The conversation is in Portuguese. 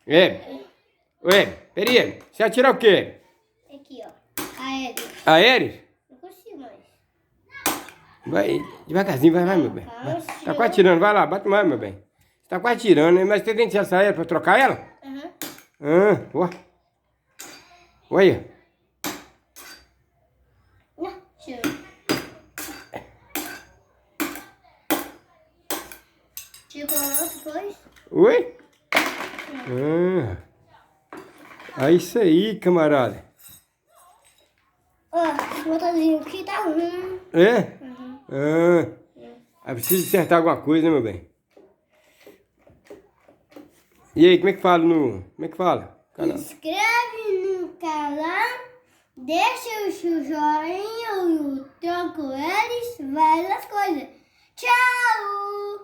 É. Ué, peraí. Você vai tirar o quê? Aqui, ó. Aéreo. Aéreo? Não consigo mais. Vai, devagarzinho, vai, meu bem. Calma, Vai. Tá quase tirando, vai lá, bate mais, meu bem. Você tá quase tirando, né? Mas você tem que essa aérea pra trocar ela? Aham. Ó. Olha. Não, tira. Tira com a mão depois. Oi? É isso aí, camarada. Ó, esse motorzinho aqui tá ruim. É? Uhum. Aí precisa acertar alguma coisa, né, meu bem? E aí, como é que fala no... Como é que fala? Canal. Inscreve no canal, deixa o seu joinha, eu troco eles, várias coisas. Tchau!